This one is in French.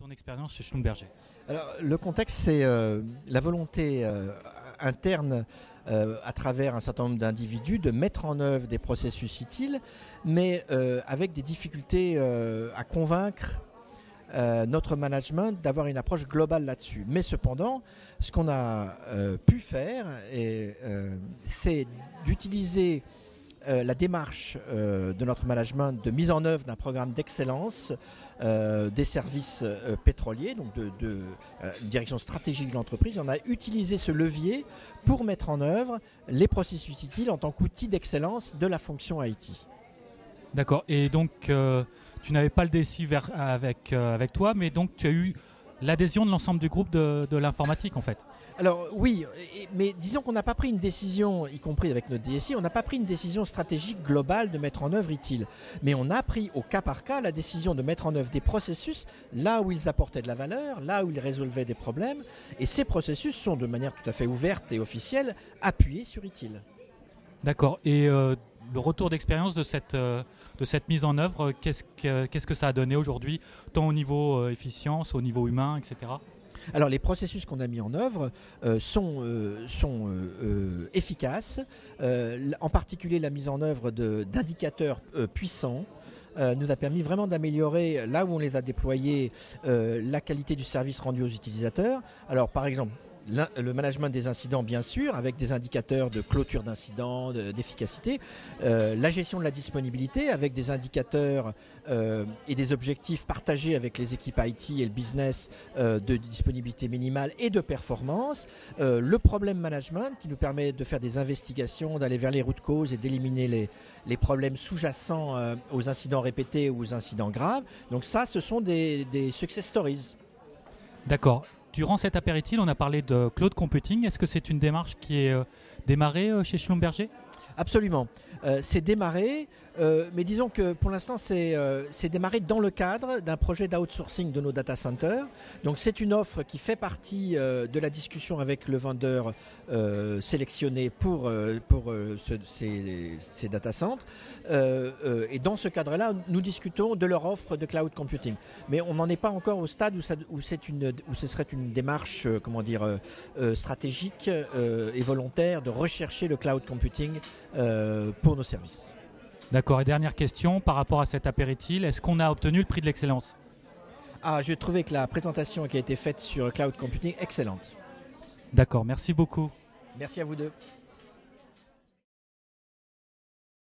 ton expérience chez Schlumberger? Alors, le contexte, c'est la volonté interne à travers un certain nombre d'individus de mettre en œuvre des processus utiles, mais avec des difficultés à convaincre notre management d'avoir une approche globale là-dessus. Mais cependant, ce qu'on a pu faire, c'est d'utiliser la démarche de notre management de mise en œuvre d'un programme d'excellence des services pétroliers, donc de direction stratégique de l'entreprise. On a utilisé ce levier pour mettre en œuvre les processus utiles en tant qu'outil d'excellence de la fonction IT. D'accord. Et donc, tu n'avais pas le DSI avec toi, mais donc tu as eu l'adhésion de l'ensemble du groupe de l'informatique, en fait. Alors oui, mais disons qu'on n'a pas pris une décision, y compris avec notre DSI, on n'a pas pris une décision stratégique globale de mettre en œuvre ITIL. Mais on a pris au cas par cas la décision de mettre en œuvre des processus là où ils apportaient de la valeur, là où ils résolvaient des problèmes. Et ces processus sont de manière tout à fait ouverte et officielle appuyés sur ITIL. D'accord. Et le retour d'expérience de cette mise en œuvre, qu'est-ce que ça a donné aujourd'hui, tant au niveau efficience, au niveau humain, etc. Alors les processus qu'on a mis en œuvre sont efficaces, en particulier la mise en œuvre d'indicateurs puissants nous a permis vraiment d'améliorer, là où on les a déployés, la qualité du service rendu aux utilisateurs. Alors par exemple, le management des incidents, bien sûr, avec des indicateurs de clôture d'incidents, d'efficacité. La gestion de la disponibilité, avec des indicateurs et des objectifs partagés avec les équipes IT et le business de disponibilité minimale et de performance. Le problème management, qui nous permet de faire des investigations, d'aller vers les routes causes et d'éliminer les problèmes sous-jacents aux incidents répétés ou aux incidents graves. Donc ça, ce sont des success stories. D'accord. Durant cet apéritif, on a parlé de cloud computing. Est-ce que c'est une démarche qui est démarrée chez Schlumberger ? Absolument. C'est démarré, mais disons que pour l'instant, c'est démarré dans le cadre d'un projet d'outsourcing de nos data centers. Donc c'est une offre qui fait partie de la discussion avec le vendeur sélectionné pour ces data centers. Et dans ce cadre-là, nous discutons de leur offre de cloud computing. Mais on n'en est pas encore au stade où ce serait une démarche stratégique et volontaire de rechercher le cloud computing pour nos services. D'accord. Et dernière question, par rapport à cet apéritif, est-ce qu'on a obtenu le prix de l'excellence ? J'ai trouvé que la présentation qui a été faite sur cloud computing excellente. D'accord, merci beaucoup. Merci à vous deux.